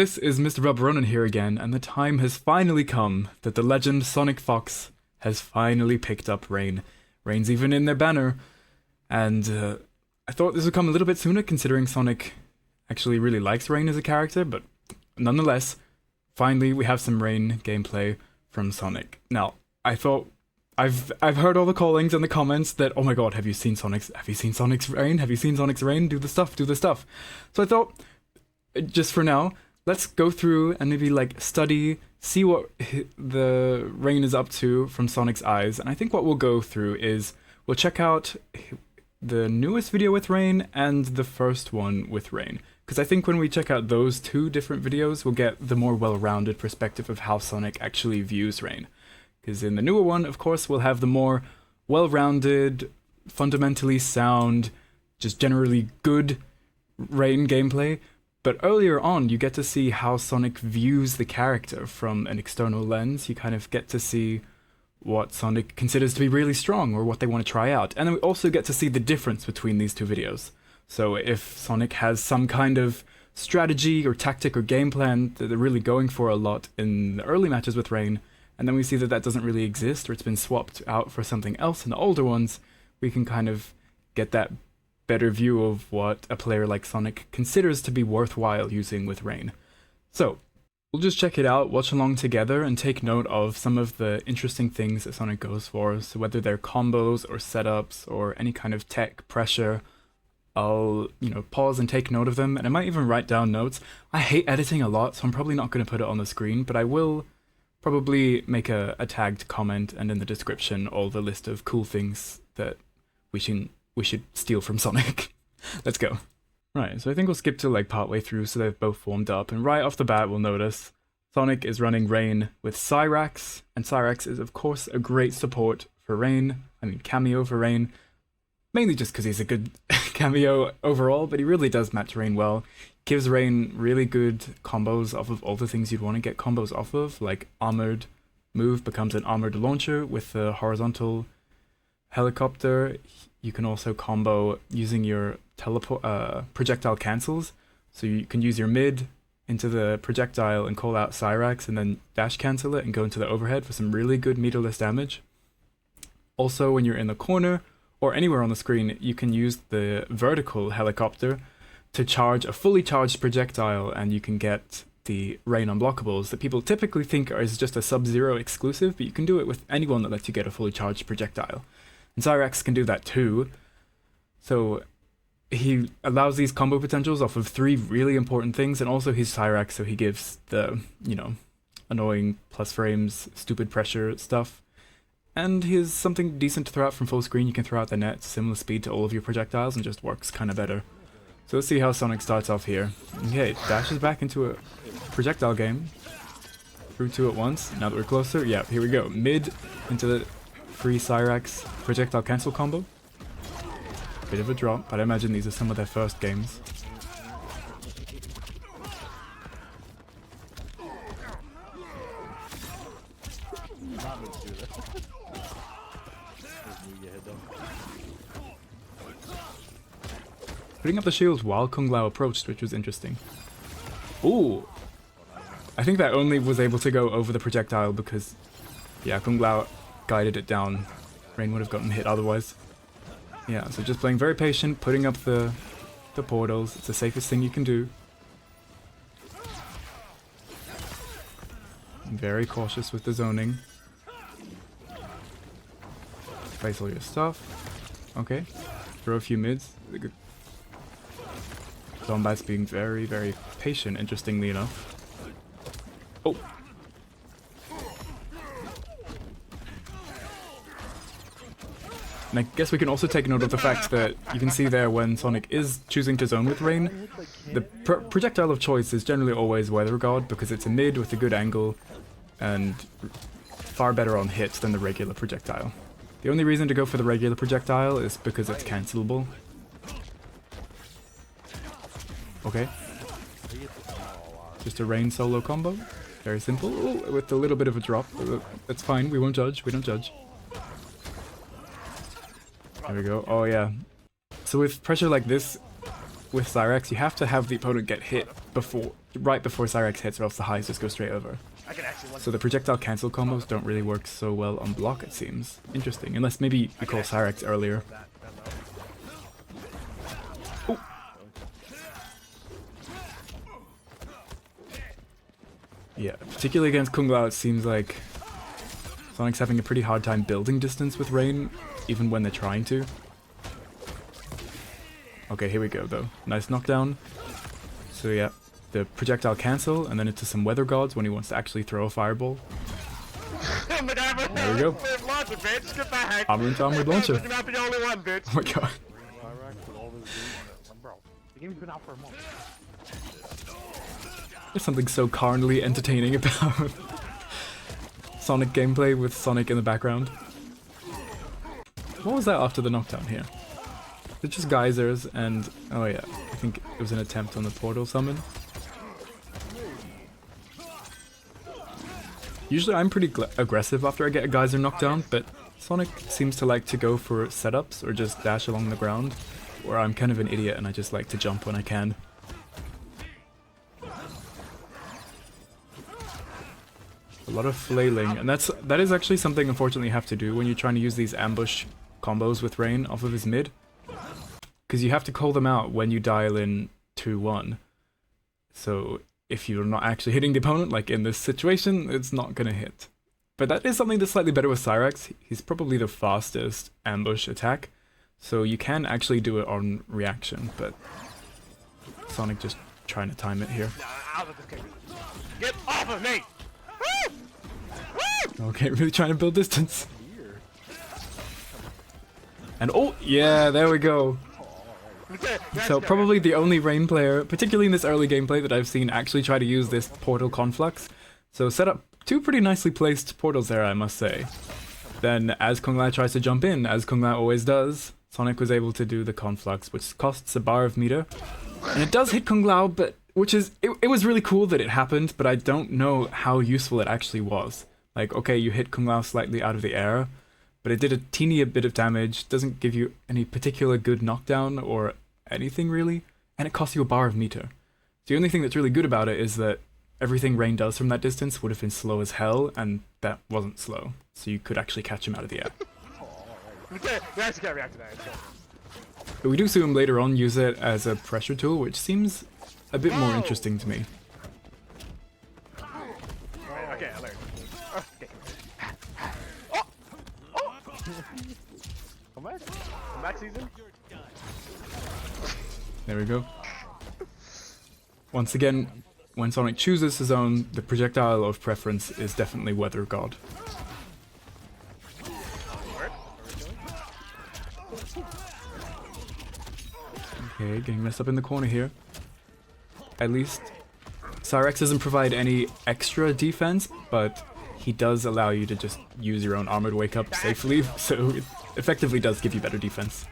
This is Mr. Rubberonin here again, and the time has finally come that the legend SonicFox has finally picked up Rain. Rain's even in their banner, and I thought this would come a little bit sooner considering Sonic actually really likes Rain as a character, but nonetheless, finally we have some Rain gameplay from Sonic. Now, I thought I've heard all the callings and the comments that, oh my god, have you seen Sonic's Rain? Have you seen Sonic's Rain? Do the stuff. So I thought, just for now, let's go through and maybe like study, see what the Rain is up to from Sonic's eyes. And I think what we'll go through is we'll check out the newest video with Rain and the first one with Rain. Because I think when we check out those two different videos, we'll get the more well-rounded perspective of how Sonic actually views Rain. Because in the newer one, of course, we'll have the more well-rounded, fundamentally sound, just generally good Rain gameplay. But earlier on, you get to see how Sonic views the character from an external lens. You kind of get to see what Sonic considers to be really strong or what they want to try out. And then we also get to see the difference between these two videos. So if Sonic has some kind of strategy or tactic or game plan that they're really going for a lot in the early matches with Rain, and then we see that that doesn't really exist or it's been swapped out for something else in the older ones, we can kind of get that better view of what a player like Sonic considers to be worthwhile using with Rain. So, we'll just check it out, watch along together, and take note of some of the interesting things that Sonic goes for. So whether they're combos or setups or any kind of tech pressure, I'll, pause and take note of them, and I might even write down notes. I hate editing a lot, so I'm probably not going to put it on the screen, but I will probably make a tagged comment and in the description all the list of cool things that we should steal from Sonic. Let's go. Right, so I think we'll skip to like partway through so they've both warmed up, and right off the bat we'll notice Sonic is running Rain with Cyrax, and Cyrax is of course a great support for Rain, cameo for Rain, mainly just because he's a good cameo overall, but he really does match Rain well. Gives Rain really good combos off of all the things you'd want to get combos off of, like armored move becomes an armored launcher with the horizontal helicopter. You can also combo using your projectile cancels, so you can use your mid into the projectile and call out Cyrax and then dash cancel it and go into the overhead for some really good meterless damage. Also, when you're in the corner or anywhere on the screen, you can use the vertical helicopter to charge a fully charged projectile, and you can get the Rain unblockables that people typically think is just a Sub-Zero exclusive, but you can do it with anyone that lets you get a fully charged projectile. And Cyrax can do that too. So he allows these combo potentials off of 3 really important things, and also he's Cyrax, so he gives the, annoying plus frames, stupid pressure stuff. And he has something decent to throw out from full screen. You can throw out the net, similar speed to all of your projectiles, and just works kind of better. So let's see how Sonic starts off here. Okay, dashes back into a projectile game. Through 2 at once. Now that we're closer, yeah, here we go. Mid into the free Cyrax projectile cancel combo. Bit of a drop, but I imagine these are some of their first games. Putting up the shield while Kung Lao approached, which was interesting. Ooh! I think that only was able to go over the projectile because, yeah, Kung Lao guided it down. Rain would have gotten hit otherwise. Yeah, so just playing very patient, putting up the portals. It's the safest thing you can do. Very cautious with the zoning. Place all your stuff. Okay. Throw a few mids. Kombat's being very, very patient, interestingly enough. Oh! And I guess we can also take note of the fact that you can see there when Sonic is choosing to zone with Rain, the projectile of choice is generally always Weather Guard because it's a mid with a good angle and far better on hit than the regular projectile. The only reason to go for the regular projectile is because it's cancelable. Okay. Just a Rain solo combo. Very simple. Ooh, with a little bit of a drop. That's fine. We won't judge. We don't judge. There we go. Oh yeah. So with pressure like this, with Cyrax, you have to have the opponent get hit before right before Cyrax hits, or else the highs just go straight over. So the projectile cancel combos don't really work so well on block, it seems. Interesting, unless maybe you call Cyrax earlier. Oh. Yeah, particularly against Kung Lao, it seems like Sonic's having a pretty hard time building distance with Rain, even when they're trying to. Okay, here we go though. Nice knockdown. So yeah, the projectile cancel, and then into some weather gods when he wants to actually throw a fireball. There we go. Armor into armored launcher. Oh my god. There's something so carnally entertaining about Sonic gameplay with Sonic in the background. What was that after the knockdown here? It's just geysers and... oh yeah, I think it was an attempt on the portal summon. Usually I'm pretty aggressive after I get a geyser knockdown, but Sonic seems to like to go for setups or just dash along the ground, where I'm kind of an idiot and I just like to jump when I can. A lot of flailing, and that is actually something unfortunately you have to do when you're trying to use these ambush combos with Rain off of his mid. Because you have to call them out when you dial in 2-1. So if you're not actually hitting the opponent, like in this situation, it's not gonna hit. But that is something that's slightly better with Cyrax. He's probably the fastest ambush attack, so you can actually do it on reaction, but Sonic just trying to time it here. Get off of me! Okay, really trying to build distance. And oh, yeah, there we go. So probably the only Rain player, particularly in this early gameplay, that I've seen actually try to use this portal conflux. So set up two pretty nicely placed portals there, I must say. Then as Kung Lao tries to jump in, as Kung Lao always does, Sonic was able to do the conflux, which costs a bar of meter. And it does hit Kung Lao, but which is, it was really cool that it happened, but I don't know how useful it actually was. Like, okay, you hit Kung Lao slightly out of the air, but it did a teeny bit of damage, doesn't give you any particular good knockdown or anything really, and it costs you a bar of meter. The only thing that's really good about it is that everything Rain does from that distance would have been slow as hell, and that wasn't slow, so you could actually catch him out of the air. But we do see him later on use it as a pressure tool, which seems a bit more interesting to me. Okay, I learned. Okay. Kombat season? There we go. Once again, when Sonic chooses his own, the projectile of preference is definitely Weather God. Okay, getting messed up in the corner here. At least Cyrax doesn't provide any extra defense, but he does allow you to just use your own armored wake up safely, so it effectively does give you better defense.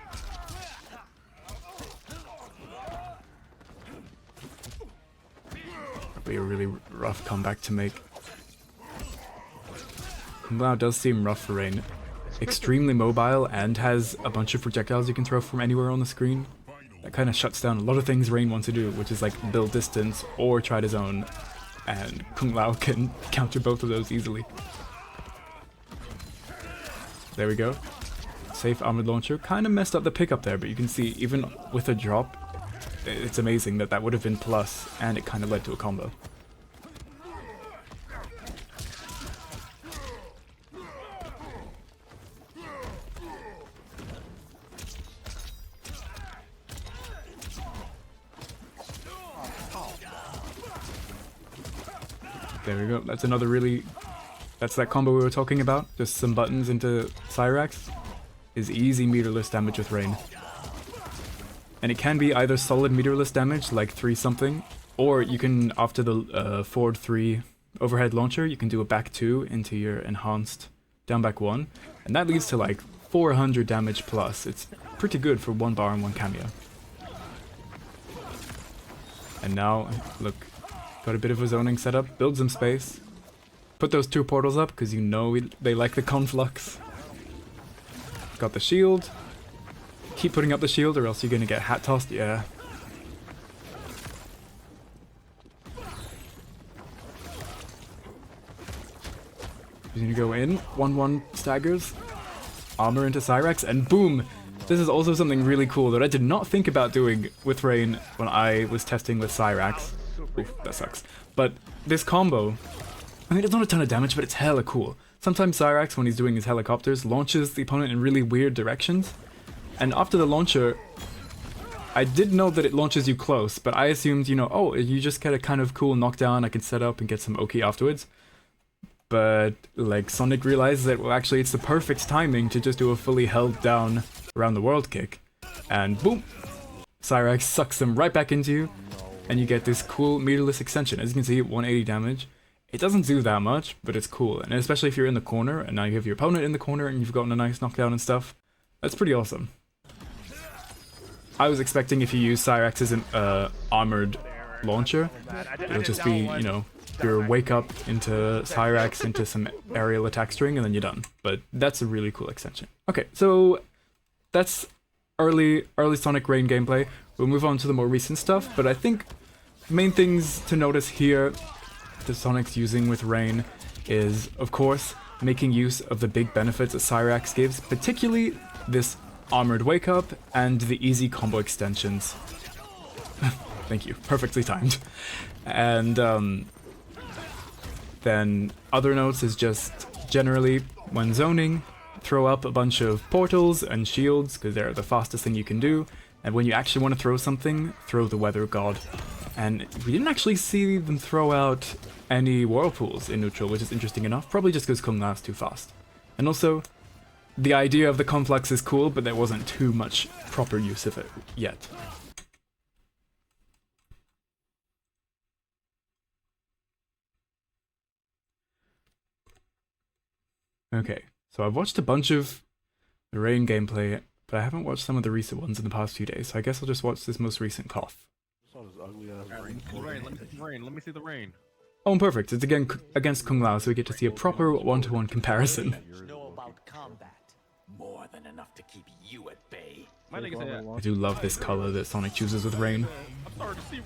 Probably a really rough comeback to make. Kung Lao does seem rough for Rain. Extremely mobile and has a bunch of projectiles you can throw from anywhere on the screen. That kind of shuts down a lot of things Rain wants to do, which is like build distance or try to zone, and Kung Lao can counter both of those easily. There we go. Safe armored launcher. Kind of messed up the pickup there, but you can see even with a drop, it's amazing that that would have been plus, and it kind of led to a combo. There we go. That's another really... That's that combo we were talking about. Just some buttons into Cyrax. Is easy meterless damage with Rain. And it can be either solid meterless damage, like 3 something, or you can, after the forward 3 overhead launcher, you can do a back 2 into your enhanced down back 1. And that leads to like 400 damage plus. It's pretty good for 1 bar and 1 cameo. And now, look. Got a bit of a zoning setup, build some space, put those 2 portals up because you know they like the conflux. Got the shield, keep putting up the shield or else you're gonna get hat tossed, yeah. He's gonna go in, 1-1 staggers, armor into Cyrax, and boom! This is also something really cool that I did not think about doing with Rain when I was testing with Cyrax. Oof, that sucks. But this combo, I mean, it's not a ton of damage, but it's hella cool. Sometimes Cyrax, when he's doing his helicopters, launches the opponent in really weird directions. And after the launcher, I did know that it launches you close, but I assumed, you know, oh, you just get a kind of cool knockdown, I can set up and get some Oki afterwards. But, like, Sonic realized that, well, actually, it's the perfect timing to just do a fully held down around the world kick. And boom! Cyrax sucks them right back into you, and you get this cool meterless extension. As you can see, 180 damage. It doesn't do that much, but it's cool. And especially if you're in the corner, and now you have your opponent in the corner, and you've gotten a nice knockdown and stuff. That's pretty awesome. I was expecting if you use Cyrax as an armored launcher, it'll just be, you know, your wake up into Cyrax into some aerial attack string and then you're done. But that's a really cool extension. Okay, so that's early Sonic Rain gameplay. We'll move on to the more recent stuff, but I think main things to notice here that Sonic's using with Rain is, of course, making use of the big benefits that Cyrax gives, particularly this armored wake up and the easy combo extensions. Thank you, perfectly timed. And then other notes is just generally when zoning, throw up a bunch of portals and shields because they're the fastest thing you can do. And when you actually want to throw something, throw the weather god. And we didn't actually see them throw out any whirlpools in neutral, which is interesting enough, probably just because Kung Lao's too fast. And also, the idea of the conflux is cool, but there wasn't too much proper use of it yet. Okay, so I've watched a bunch of the Rain gameplay, but I haven't watched some of the recent ones in the past few days, so I guess I'll just watch this most recent cough. Rain, let me see the rain. Oh, and perfect. It's again against Kung Lao, so we get to see a proper one-to-one comparison. Know about combat. More than enough to keep you at bay. My nigga said, I do love this color that Sonic chooses with Rain. I'm starting to see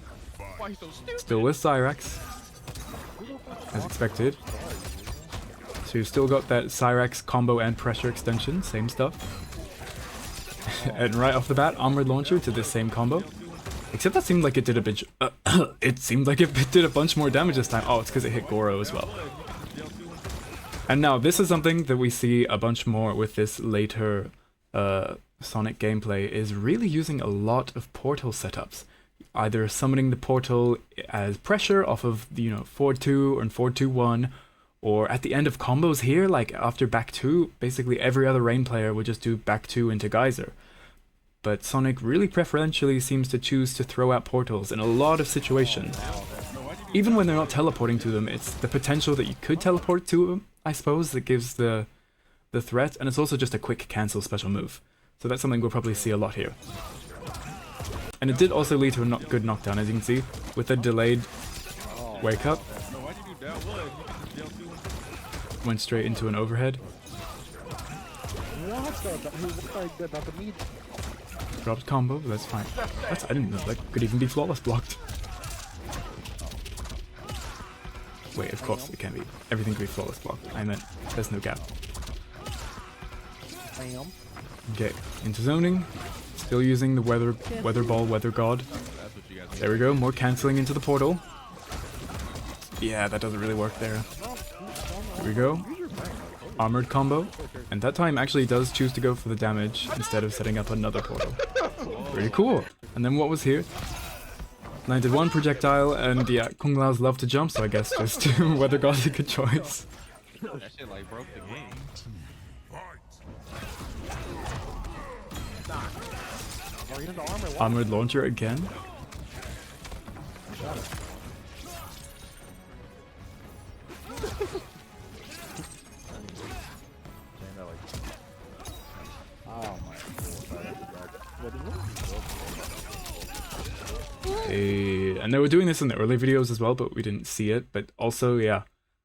why he's so stupid. Still with Cyrax, as expected. So you've still got that Cyrax combo and pressure extension, same stuff. And right off the bat, armored launcher to this same combo. Except that seemed like it did a bit. It seemed like it did a bunch more damage this time. Oh, it's because it hit Goro as well. And now this is something that we see a bunch more with this later Sonic gameplay, is really using a lot of portal setups. Either summoning the portal as pressure off of, you know, 4-2 or 4-2-1, or at the end of combos here, like after back 2, basically every other Rain player would just do back 2 into Geyser. But Sonic really preferentially seems to choose to throw out portals in a lot of situations. Even when they're not teleporting to them, it's the potential that you could teleport to them, I suppose, that gives the threat, and it's also just a quick cancel special move. So that's something we'll probably see a lot here. And it did also lead to a good knockdown, as you can see, with a delayed wake up. Went straight into an overhead. Dropped combo, but that's fine. I didn't know that could even be flawless blocked. Wait, of course it can be. Everything can be flawless blocked. I meant there's no gap. Okay, into zoning. Still using the weather ball, weather god. There we go, more cancelling into the portal. Yeah, that doesn't really work there. Here we go. Armored combo. And that time actually does choose to go for the damage instead of setting up another portal. Pretty cool. And then what was here? Landed one projectile, and yeah, Kung Lao's love to jump, so I guess just Weather God's a good choice. That shit like broke the game. Armored launcher again. And they were doing this in the early videos as well, but we didn't see it. But also, yeah,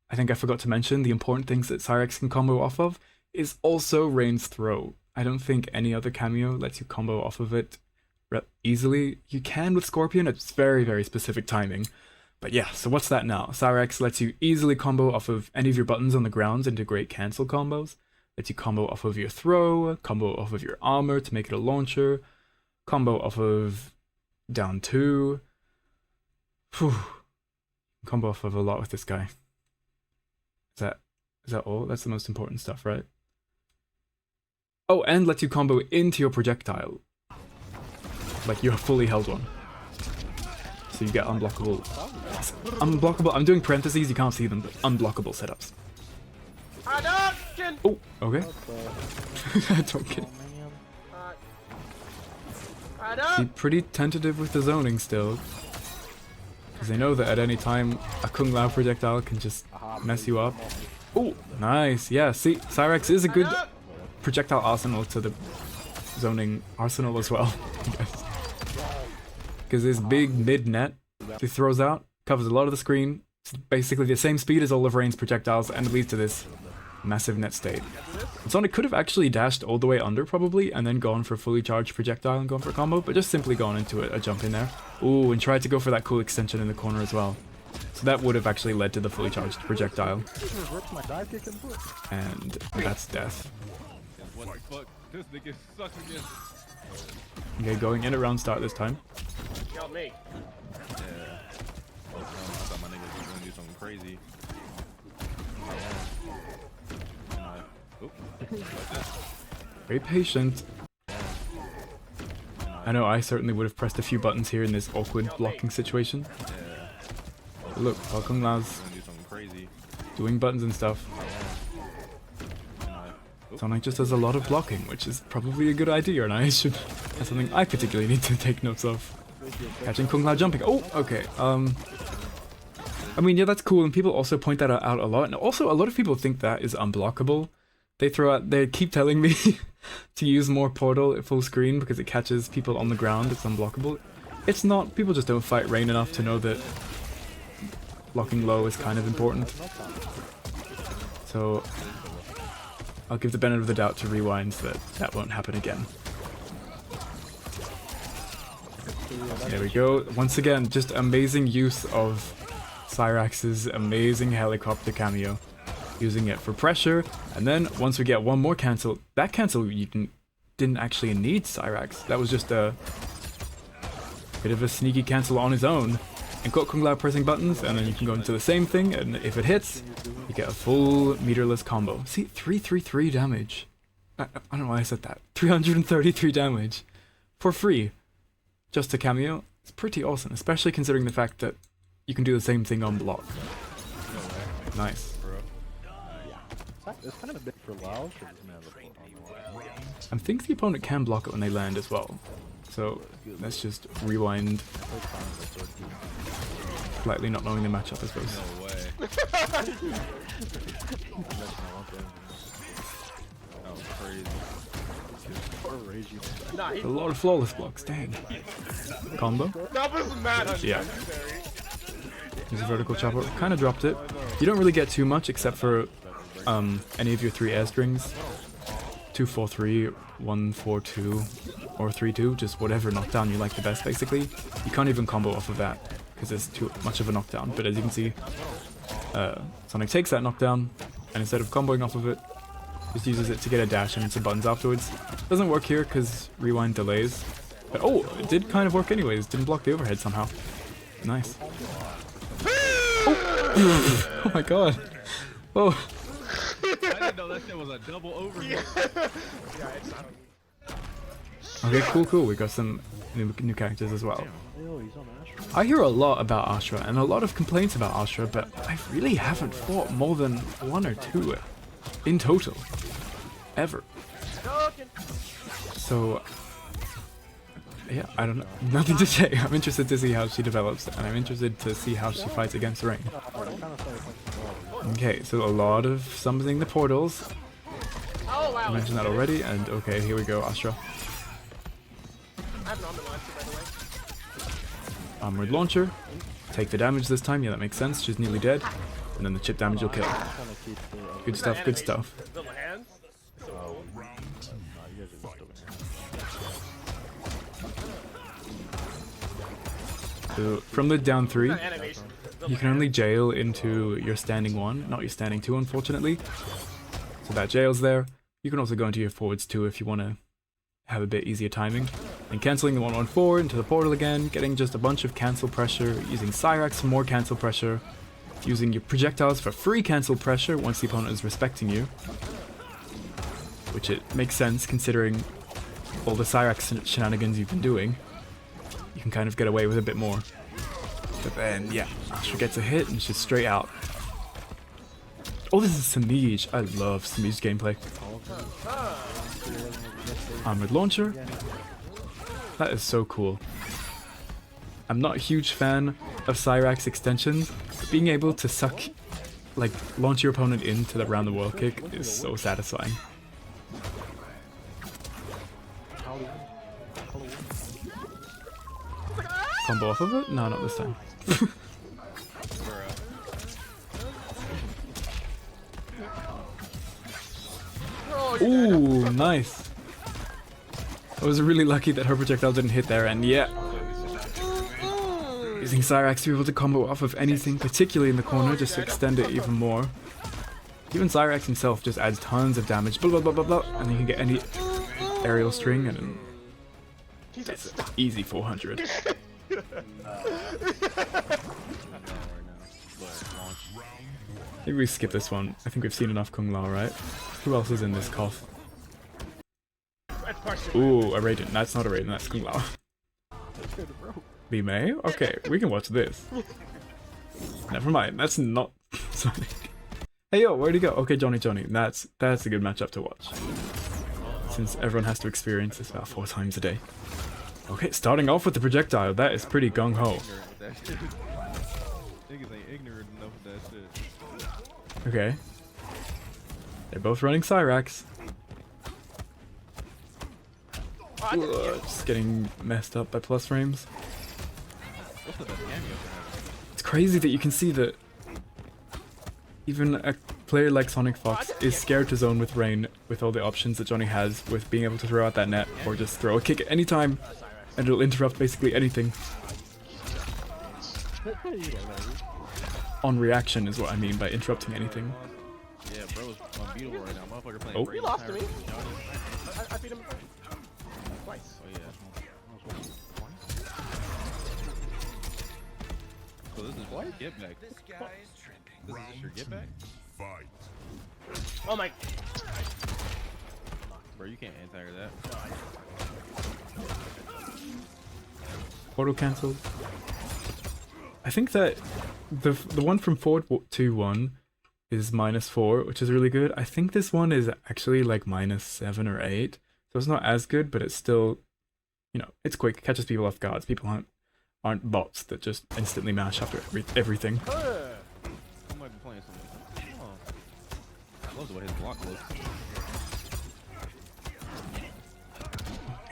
I think I forgot to mention the important things that Cyrax can combo off of is also Rain's throw. I don't think any other cameo lets you combo off of it easily. You can with Scorpion, it's very, very specific timing. But yeah, so what's that now? Cyrax lets you easily combo off of any of your buttons on the ground into great cancel combos. Lets you combo off of your throw, combo off of your armor to make it a launcher, combo off of down 2. Whew. Combo off of a lot with this guy. Is that all? That's the most important stuff, right? Oh, and lets you combo into your projectile. Like you fully held one. So you get unblockable. Unblockable. I'm doing parentheses, you can't see them, but unblockable setups. Oh, okay. Hadouken. Be pretty tentative with the zoning still. Because they know that at any time a Kung Lao projectile can just mess you up. Oh, nice. Yeah, see, Cyrax is a good projectile arsenal to the zoning arsenal as well. Because this big mid net he throws out covers a lot of the screen. It's basically the same speed as all of Rain's projectiles and leads to this massive net state. Sonic could have actually dashed all the way under probably and then gone for a fully charged projectile and gone for a combo, but just simply gone into a jump in there. Ooh, and tried to go for that cool extension in the corner as well. So that would have actually led to the fully charged projectile. And that's death. What the fuck? This nigga sucks again. Okay, going in around start this time. Kill me. Yeah. I thought my niggas was gonna do something crazy. Very patient. I know I certainly would have pressed a few buttons here in this awkward blocking situation. But look, Kung Lao's doing buttons and stuff. Sonic just does a lot of blocking, which is probably a good idea, and that's something I particularly need to take notes of. Catching Kung Lao jumping. Oh, okay. I mean, yeah, that's cool, and people also point that out a lot. And also, a lot of people think that is unblockable. They keep telling me to use more Portal at full screen because it catches people on the ground. It's unblockable. It's not. People just don't fight Rain enough to know that blocking low is kind of important. So I'll give the benefit of the doubt to Rewind that that won't happen again. There we go. Once again, just amazing use of Cyrax's amazing helicopter cameo. Using it for pressure, and then once we get one more cancel, that cancel you didn't actually need Cyrax. That was just a bit of a sneaky cancel on his own. And got Kung Lao pressing buttons, and then you can go into the same thing, and if it hits, you get a full meterless combo. See, 333 damage. I don't know why I said that. 333 damage. For free. Just a cameo. It's pretty awesome, especially considering the fact that you can do the same thing on block. Nice. It's kind of big for Lao. I think the opponent can block it when they land as well. So let's just rewind. Slightly not knowing the matchup, I suppose. No way. Oh, crazy. A lot of flawless blocks, dang. Combo? That was mad. Yeah. There's a vertical chopper. Kind of dropped it. You don't really get too much except for any of your 3 air strings. 2-4-3, 1-4-2, or 3-2, just whatever knockdown you like the best basically. You can't even combo off of that because it's too much of a knockdown, but as you can see, Sonic takes that knockdown and instead of comboing off of it, just uses it to get a dash and into buttons afterwards. Doesn't work here because Rewind delays, but oh, it did kind of work anyways, didn't block the overhead somehow. Nice. Oh, oh my god. Whoa. I didn't know that shit was a double overhead. Okay, cool. We got some new characters as well. I hear a lot about Astra and a lot of complaints about Astra, but I really haven't fought more than 1 or 2 in total. Ever. So, yeah, I don't know. Nothing to say. I'm interested to see how she develops, and I'm interested to see how she fights against Rain. Okay, so a lot of summoning the portals. I mentioned that already, and okay, here we go, Astra. I have an armor launcher, by the way. Armored launcher. Take the damage this time, yeah, that makes sense. She's nearly dead. And then the chip damage will kill. Good stuff, good stuff. Little hands. So, from the down 3, Animation. you can only jail into your standing 1, not your standing 2, unfortunately. So that jail's there. You can also go into your forwards 2 if you want to have a bit easier timing. And cancelling the 114 into the portal again, getting just a bunch of cancel pressure, using Cyrax for more cancel pressure, using your projectiles for free cancel pressure once the opponent is respecting you. Which it makes sense considering all the Cyrax shenanigans you've been doing. You can kind of get away with a bit more. But then, yeah, Astra gets a hit and it's just straight out. Oh, this is Samij. I love Samij gameplay. Armored launcher. That is so cool. I'm not a huge fan of Cyrax extensions, but being able to suck, like, launch your opponent into the round the world kick is so satisfying. Combo off of it? No, not this time. Ooh, nice. I was really lucky that her projectile didn't hit there, and yeah. Using Cyrax to be able to combo off of anything, particularly in the corner, just to extend it even more. Even Cyrax himself just adds tons of damage, blah blah blah blah blah, and you can get any aerial string, and that's easy 400. I think we skip this one. I think we've seen enough Kung Lao, right? Who else is in this cough? Ooh, a Raiden. That's not a Raiden, that's Kung Lao. Be May? Okay, we can watch this. Never mind, that's not Sonic. Hey yo, where'd he go? Okay, Johnny. That's a good matchup to watch. Since everyone has to experience this about 4 times a day. Okay, starting off with the projectile. That is pretty gung-ho. Okay. They're both running Cyrax. Just getting messed up by plus frames. It's crazy that you can see that even a player like SonicFox is scared to zone with Rain with all the options that Johnny has with being able to throw out that net or just throw a kick at any time and it'll interrupt basically anything. On reaction is what I mean by interrupting anything. Yeah, bro's unbeatable right now. Motherfucker playing. Oh. He lost to me. I beat him twice. Oh yeah. So this is what? Get back. This is your get back? Oh my. Bro, you can't anti that. Portal cancelled. I think that the one from forward 2-1 is -4, which is really good. I think this one is actually like -7 or 8, so it's not as good, but it's still, you know, it's quick, catches people off guards. People aren't bots that just instantly mash after everything. I might be playing something. Oh. I love the way his block looks.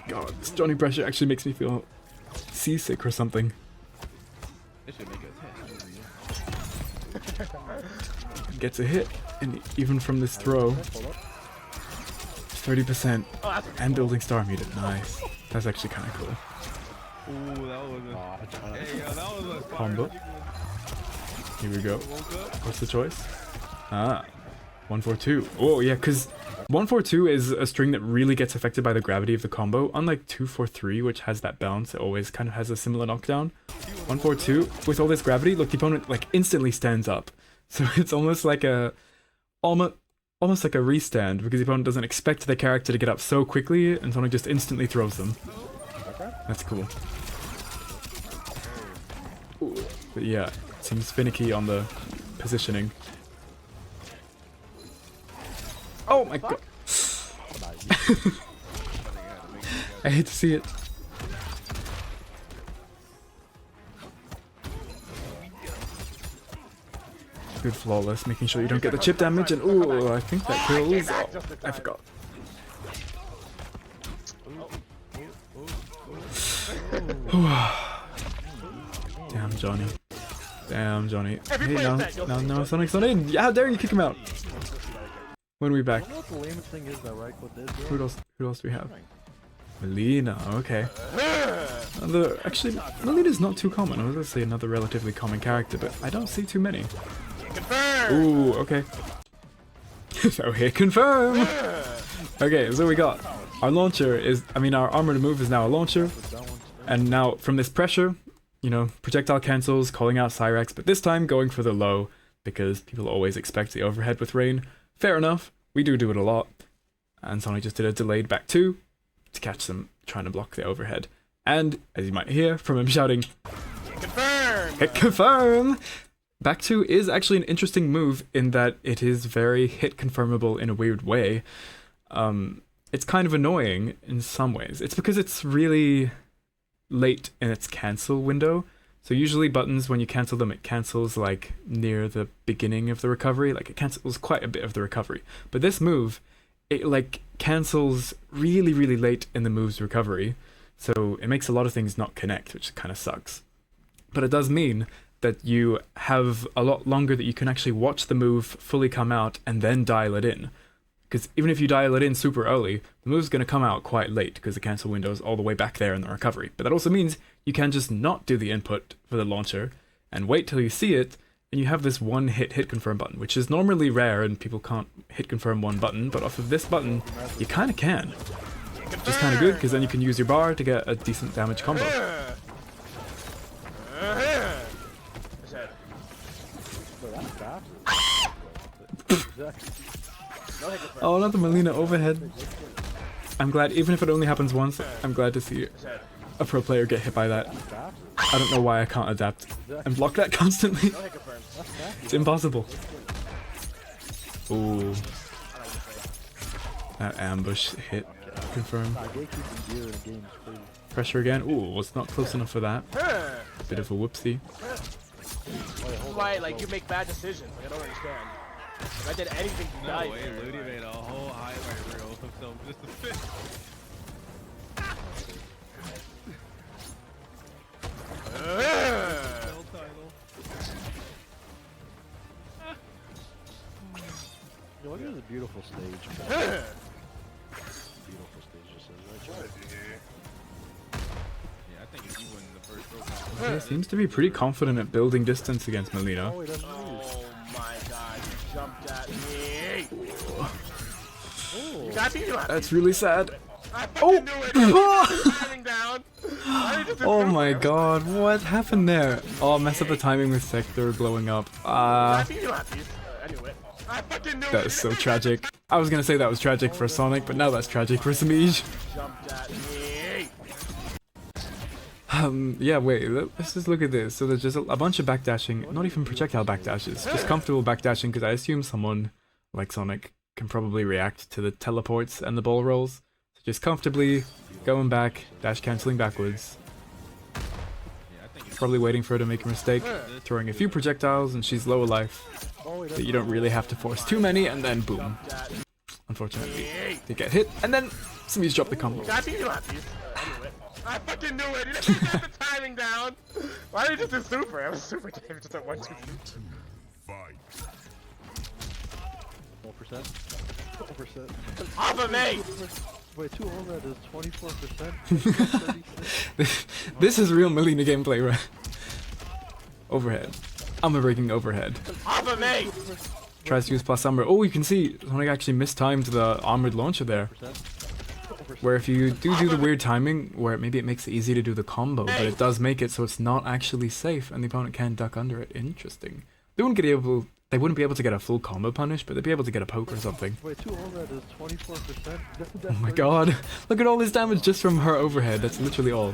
God, this Johnny pressure actually makes me feel seasick or something. This should make a Gets a hit, and even from this throw, 30% and building star muted. Nice. That's actually kind of cool. Ooh, that was a... Hey, yo, that was a... Combo. Here we go. What's the choice? 142. Oh yeah, because 142 is a string that really gets affected by the gravity of the combo. Unlike 243, which has that bounce, it always kind of has a similar knockdown. 142, with all this gravity, look, the opponent like instantly stands up. So it's almost like a almost like a restand, because the opponent doesn't expect the character to get up so quickly, and Sonic just instantly throws them. That's cool. But yeah, it seems finicky on the positioning. Oh my god! I hate to see it. Good flawless, making sure you don't get the chip damage, and ooh, I think that kills. Oh, I forgot. Damn Johnny. Damn Johnny. Hey, no, Sonic's not in. Yeah, how dare you kick him out? When are we back? I don't know what the lamest thing is that Reiko did, bro. Who else do we have? Mileena, okay. Actually, Mileena's not too common. I was gonna say another relatively common character, but I don't see too many. Ooh, okay. So hit confirm! Okay, so we got our launcher is, our armor to move is now a launcher. And now from this pressure, you know, projectile cancels, calling out Cyrax, but this time going for the low because people always expect the overhead with Rain. Fair enough, we do it a lot. And Sonic just did a delayed back 2 to catch them trying to block the overhead. And as you might hear from him shouting, Confirm! hit confirm! Back 2 is actually an interesting move in that it is very hit confirmable in a weird way. It's kind of annoying in some ways. It's because it's really late in its cancel window. So usually buttons, when you cancel them, it cancels like near the beginning of the recovery. Like it cancels quite a bit of the recovery. But this move, it like cancels really, really late in the move's recovery. So it makes a lot of things not connect, which kind of sucks. But it does mean that you have a lot longer that you can actually watch the move fully come out and then dial it in. Because even if you dial it in super early, the move's going to come out quite late because the cancel window is all the way back there in the recovery. But that also means you can just not do the input for the launcher and wait till you see it, and you have this one hit confirm button, which is normally rare and people can't hit confirm one button, but off of this button, you kind of can. Which is kind of good because then you can use your bar to get a decent damage combo. Oh, not the Mileena overhead. I'm glad, even if it only happens once, I'm glad to see a pro player get hit by that. I don't know why I can't adapt and block that constantly. It's impossible. Ooh. That ambush hit confirmed. Pressure again. Ooh, was not close enough for that. Bit of a whoopsie. This is why, like, you make bad decisions. Like, I don't understand. If I did anything to die way, here, Ludi made a whole highlight reel of himself just to fit. Yo, look at this beautiful stage. Beautiful stage just says right. Yeah, I think if you win the first row, He seems to be pretty confident at building distance against Mileena. Oh, he doesn't lose. oh my god, you jumped at me. You got me, you got me. That's really sad. I fucking knew it. Diving down. Why did you just Oh go my there? god, what happened there? Oh, mess up the timing with Sector blowing up. I knew it. Anyway, I fucking knew That it. is so tragic. I was gonna say that was tragic for Sonic, but now that's tragic for Samij. Jumped at me. Yeah, wait, let's just look at this. So there's just a bunch of backdashing, not even projectile backdashes, just comfortable backdashing, because I assume someone like Sonic can probably react to the teleports and the ball rolls. So just comfortably going back, dash cancelling backwards. yeah, I think it's Probably waiting for her to make a mistake, throwing a few projectiles, and she's low life. That you don't really have to force too many, and then boom. Unfortunately, they get hit, and then Samij dropped the combo. Got me, you got me. Anyway, I fucking knew it. You didn't get the timing down. Why did you just do super? I was super Dave just at 1, 2, 3. 4%? 4%. Off of me! Wait, 2 overhead is 24%? This is real Mileena gameplay, right? Overhead. Armor breaking overhead. Off of me! Tries to use plus armor. Oh, you can see Sonic actually mistimed the armored launcher there. Where if you do the weird timing, where maybe it makes it easy to do the combo, but it does make it so it's not actually safe and the opponent can duck under it. Interesting. They wouldn't be able to get a full combo punish, but they'd be able to get a poke or something. Wait, 2 overhead is 24%? Oh my god. Look at all this damage just from her overhead. That's literally all.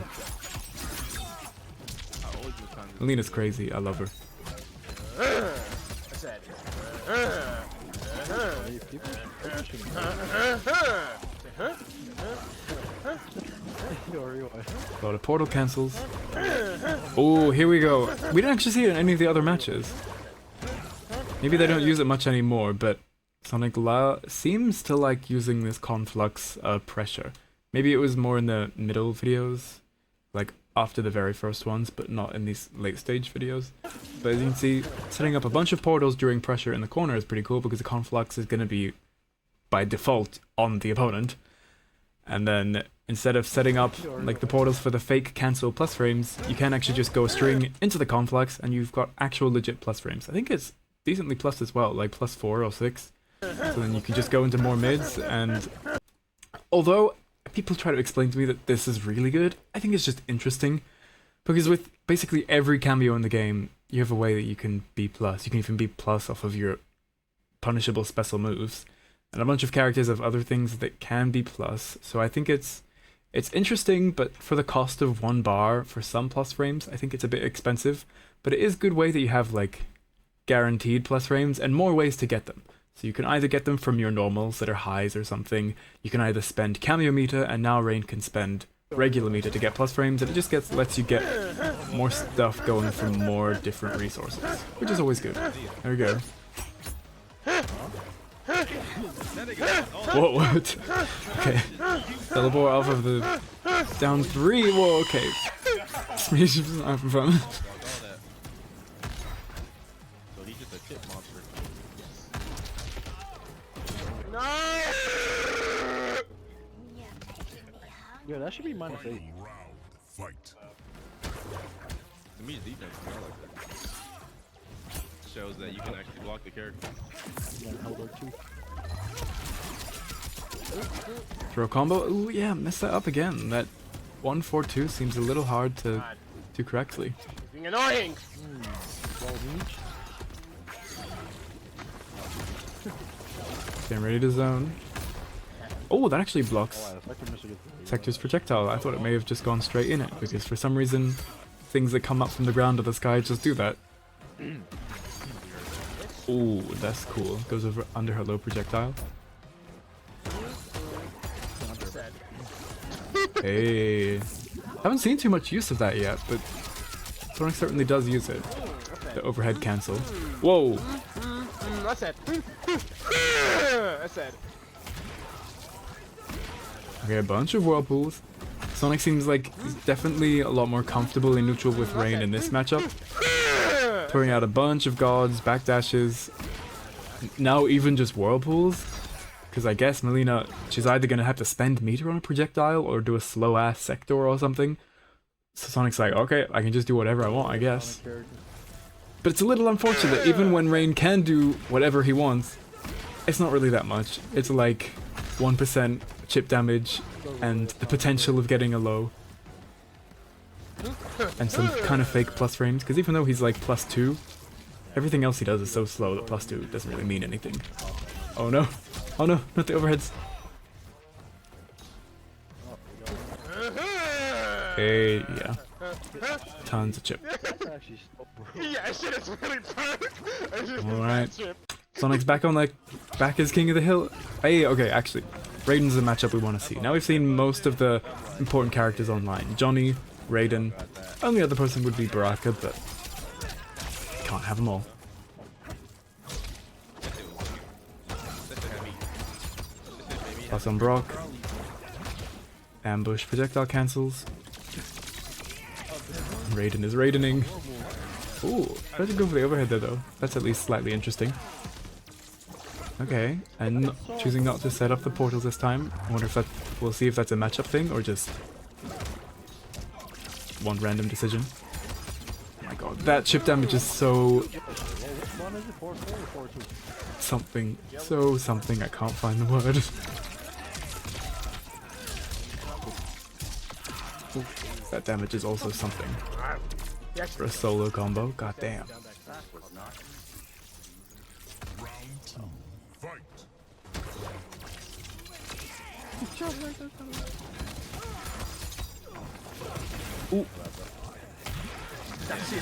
Mileena's crazy. I love her. I said. A lot of portal cancels. Oh, here we go. We didn't actually see it in any of the other matches. Maybe they don't use it much anymore, but Sonic seems to like using this conflux pressure. Maybe it was more in the middle videos, like after the very first ones, but not in these late stage videos. But as you can see, setting up a bunch of portals during pressure in the corner is pretty cool because the conflux is going to be by default on the opponent. And then instead of setting up like the portals for the fake cancel plus frames, you can actually just go a string into the conflux and you've got actual legit plus frames. I think it's decently plus as well, like +4 or 6. So then you can just go into more mids, and although people try to explain to me that this is really good, I think it's just interesting. Because with basically every cameo in the game, you have a way that you can be plus. You can even be plus off of your punishable special moves. And a bunch of characters have other things that can be plus. So I think it's interesting, but for the cost of 1 bar for some plus frames, I think it's a bit expensive. But it is a good way that you have like guaranteed plus frames and more ways to get them. So you can either get them from your normals that are highs or something. You can either spend cameo meter, and now Rain can spend regular meter to get plus frames, and it just lets you get more stuff going from more different resources, which is always good. There we go. Whoa, what? Okay. Teleport off of the down 3. Whoa, okay. Smash is not fun. So he's just a tip monster. No! Yeah, that should be -8. Fight. To me, defense is more like that. Shows that you can actually block the character. Yeah, Hellboy 2. Throw combo. Ooh, yeah, messed that up again. That 1-4-2 seems a little hard to do correctly. He's being annoying! 12 each. Getting ready to zone. Oh, that actually blocks Oh, the second missile gets Sector's projectile. I thought it may have just gone straight in it, because for some reason, things that come up from the ground to the sky just do that. Ooh, that's cool. Goes over under her low projectile. Hey. Haven't seen too much use of that yet, but Sonic certainly does use it. The overhead cancel. Whoa! That's it. That's it. Okay, a bunch of whirlpools. Sonic seems like he's definitely a lot more comfortable in neutral with Rain in this matchup. Throwing out a bunch of gods, backdashes. Now even just whirlpools. Because I guess Mileena, she's either going to have to spend meter on a projectile or do a slow ass sector or something. So Sonic's like, okay, I can just do whatever I want, I guess. But it's a little unfortunate, even when Rain can do whatever he wants, it's not really that much. It's like 1% chip damage and the potential of getting a low. And some kind of fake plus frames, because even though he's like +2, everything else he does is so slow that +2 doesn't really mean anything. Oh no. Oh no, not the overheads. Hey, yeah. Tons of chip. That's actually so broke. Yeah, shit is really perfect. Alright. Sonic's back on like back as king of the hill. Hey, okay, actually. Raiden's the matchup we want to see. Now we've seen most of the important characters online. Johnny, Raiden. Only other person would be Baraka, but can't have them all. Plus on Brock. Ambush projectile cancels. Raiden is Raidening. Ooh, I should go for the overhead there though. That's at least slightly interesting. Okay, and choosing not to set up the portals this time. I wonder if that, we'll see if that's a matchup thing or just one random decision. Oh my god, that chip damage is so What is it? 4-4 or 4-2? something, so something, I can't find the word. Ooh, that damage is also something. For a solo combo, god damn. Fight. Ooh.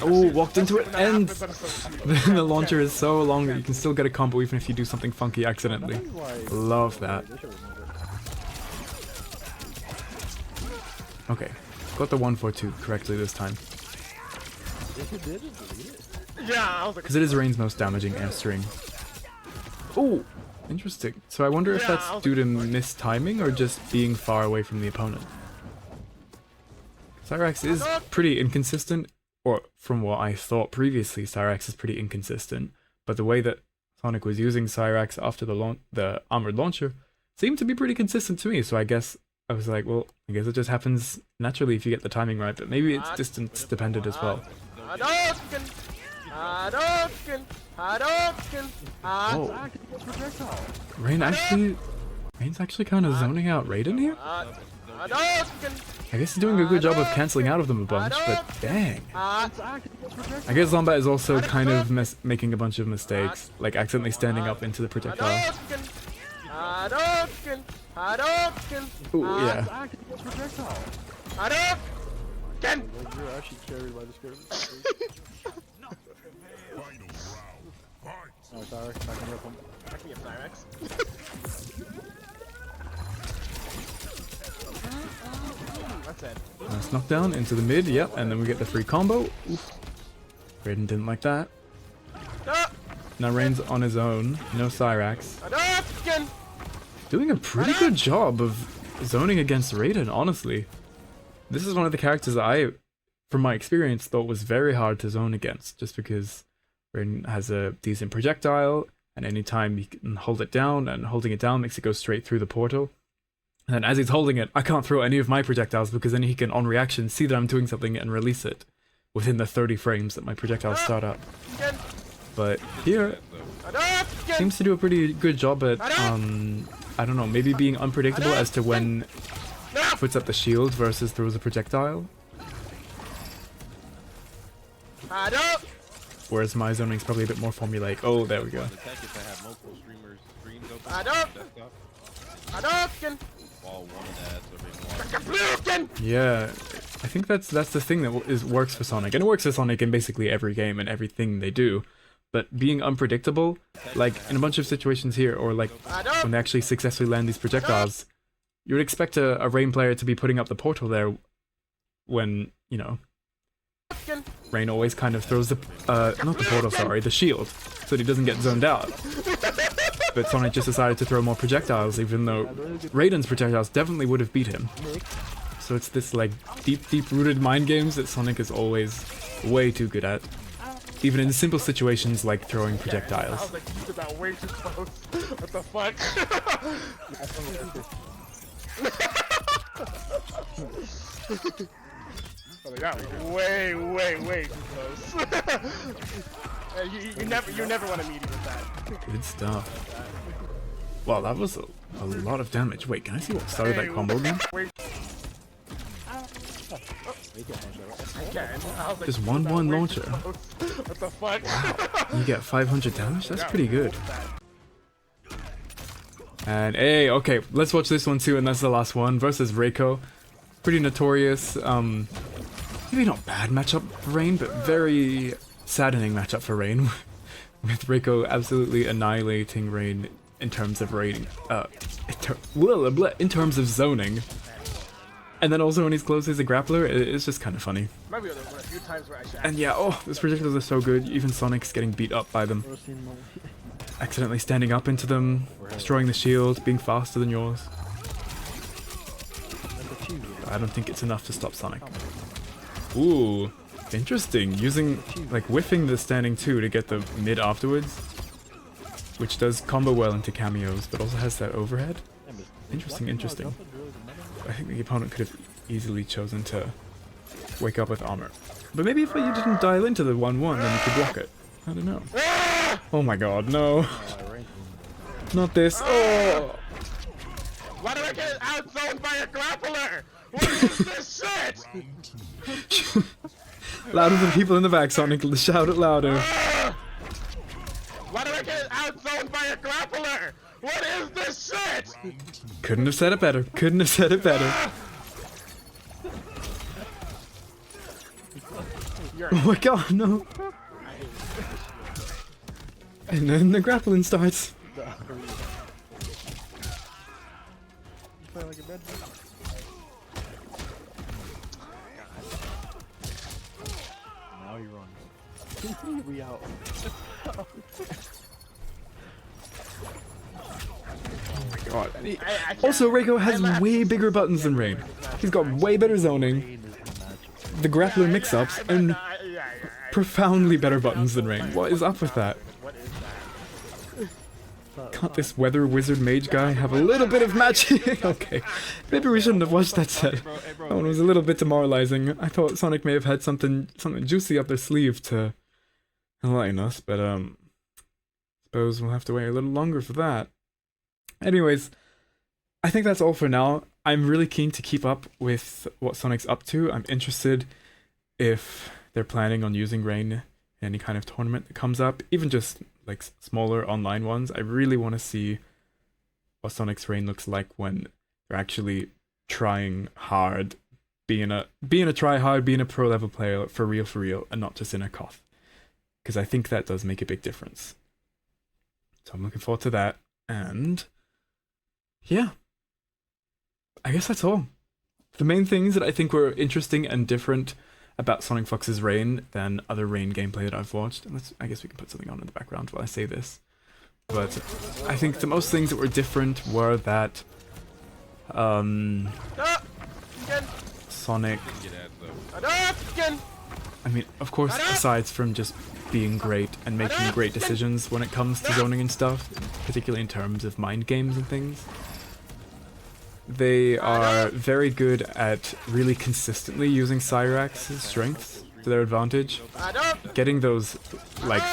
Oh, walked into it, and the launcher is so long that you can still get a combo even if you do something funky accidentally. Love that. Okay, got the 1-4-2 correctly this time. Yeah, I was like, Because it is Rain's most damaging air string. Oh, interesting. So I wonder if that's due to mistiming or just being far away from the opponent. Cyrax is pretty inconsistent, or from what I thought previously, Cyrax is pretty inconsistent. But the way that Sonic was using Cyrax after the armored launcher seemed to be pretty consistent to me. So I guess I was like, well, I guess it just happens naturally if you get the timing right, but maybe it's distance dependent as well. Hadouken! Hadouken! Hadouken! Oh. Rain's actually kind of zoning out Raiden here? Hadouken! I guess he's doing a good job of cancelling out of them a bunch, but dang. I guess Zombat is also kind of making a bunch of mistakes, like accidentally standing up into the projectile. Hadouken! Hadouken! Ooh, yeah. Hadouken! You're actually carried by the spirit of the tree. Oh, Cyrax, back me up on. Back me up, Cyrax. That's it. Nice knockdown into the mid, yep, and then we get the free combo. Oof. Raiden didn't like that. Now Rain's on his own, no Cyrax. Hadouken! Doing a pretty good job of zoning against Raiden, honestly. This is one of the characters that I, from my experience, thought was very hard to zone against, just because Raiden has a decent projectile, and anytime you can hold it down, and holding it down makes it go straight through the portal. And then as he's holding it, I can't throw any of my projectiles because then he can, on reaction, see that I'm doing something and release it within the 30 frames that my projectiles start up. But here, seems to do a pretty good job at, I don't know, maybe being unpredictable as to when puts up the shield versus throws a projectile. Whereas my zoning is probably a bit more formulaic. Oh, there we go. Yeah, I think that's the thing that works for Sonic, and it works for Sonic in basically every game and everything they do. But being unpredictable, like in a bunch of situations here, or like when they actually successfully land these projectiles, you would expect a Rain player to be putting up the portal there when, you know, Rain always kind of throws the, not the portal, sorry, the shield, so that he doesn't get zoned out. But Sonic just decided to throw more projectiles, even though Raiden's projectiles definitely would have beat him. So it's this, like, deep-rooted mind games that Sonic is always way too good at. Even in simple situations like throwing projectiles. I was like, you did that way too close. What the fuck? Oh, that was way too close. you never want to meet with that. Good stuff. Wow, that was a lot of damage. Wait, can I see what started that combo again? Just 1-1 launcher. What the fuck? Wow, you get 500 damage? That's pretty good. And hey, okay, let's watch this one too, and that's the last one, versus Reiko. Pretty notorious, maybe not bad matchup for Rain, but very saddening matchup for Rain. With Reiko absolutely annihilating Rain in terms of rating, in terms of zoning. And then also when he's close as a grappler, it's just kind of funny. And yeah, oh, those projectiles are so good. Even Sonic's getting beat up by them. Accidentally standing up into them, destroying the shield, being faster than yours. I don't think it's enough to stop Sonic. Ooh, interesting. Using, like, whiffing the standing 2 to get the mid afterwards. Which does combo well into cameos, but also has that overhead. Interesting. I think the opponent could have easily chosen to wake up with armor. But maybe if you didn't dial into the 1-1, then you could block it. I don't know. Oh my god, no. Not this. Oh! Why do I get outzoned by a grappler? What is this shit? Louder than people in the back, Sonic. Shout it louder. Why do I get outzoned by a grappler? What is this shit? Couldn't have said it better. Couldn't have said it better. Oh my god, no. And then the grappling starts. Now you run. We out. God. Also, Reiko has way bigger buttons than Rain. He's got way better zoning, the grappler mix-ups, and profoundly better buttons than Rain. What is up with that? Can't this weather wizard mage guy have a little bit of magic? Okay, maybe we shouldn't have watched that set. That one was a little bit demoralizing. I thought Sonic may have had something juicy up their sleeve to enlighten us, but suppose we'll have to wait a little longer for that. Anyways, I think that's all for now. I'm really keen to keep up with what Sonic's up to. I'm interested if they're planning on using Rain in any kind of tournament that comes up, even just like smaller online ones. I really want to see what Sonic's Rain looks like when they're actually trying hard, being a try-hard, being a pro-level player for real, and not just in a cough. Because I think that does make a big difference. So I'm looking forward to that, and yeah, I guess that's all. The main things that I think were interesting and different about SonicFox's Rain than other Rain gameplay that I've watched. And I guess we can put something on in the background while I say this. But I think the most things that were different were that Sonic, I mean, of course, aside from just being great and making great decisions when it comes to zoning and stuff, particularly in terms of mind games and things, they are very good at really consistently using Cyrax's strengths to their advantage. Getting those like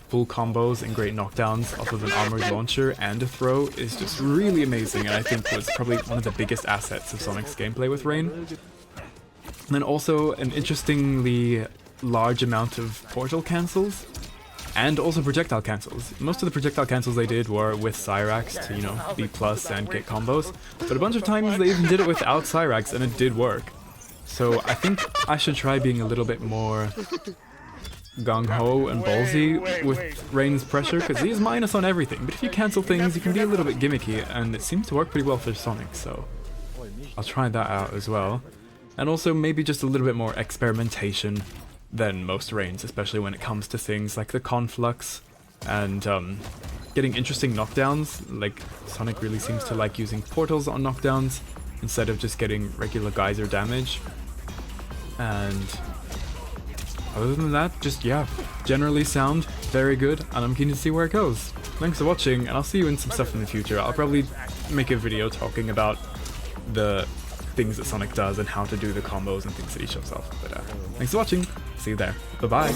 full combos and great knockdowns off of an armored launcher and a throw is just really amazing, and I think was probably one of the biggest assets of Sonic's gameplay with Rain. And then also an interestingly large amount of portal cancels and also projectile cancels. Most of the projectile cancels they did were with Cyrax to, you know, B+ and get combos, but a bunch of times they even did it without Cyrax and it did work. So I think I should try being a little bit more gung-ho and ballsy with Rain's pressure, because he's minus on everything, but if you cancel things you can be a little bit gimmicky, and it seems to work pretty well for Sonic, so I'll try that out as well. And also maybe just a little bit more experimentation than most Rains, especially when it comes to things like the conflux and getting interesting knockdowns. Like Sonic really seems to like using portals on knockdowns instead of just getting regular geyser damage. And other than that, just yeah, generally sound very good, and I'm keen to see where it goes. Thanks for watching, and I'll see you in some stuff in the future. I'll probably make a video talking about the things that Sonic does and how to do the combos and things that he shows off. But thanks for watching. See you there. Bye-bye.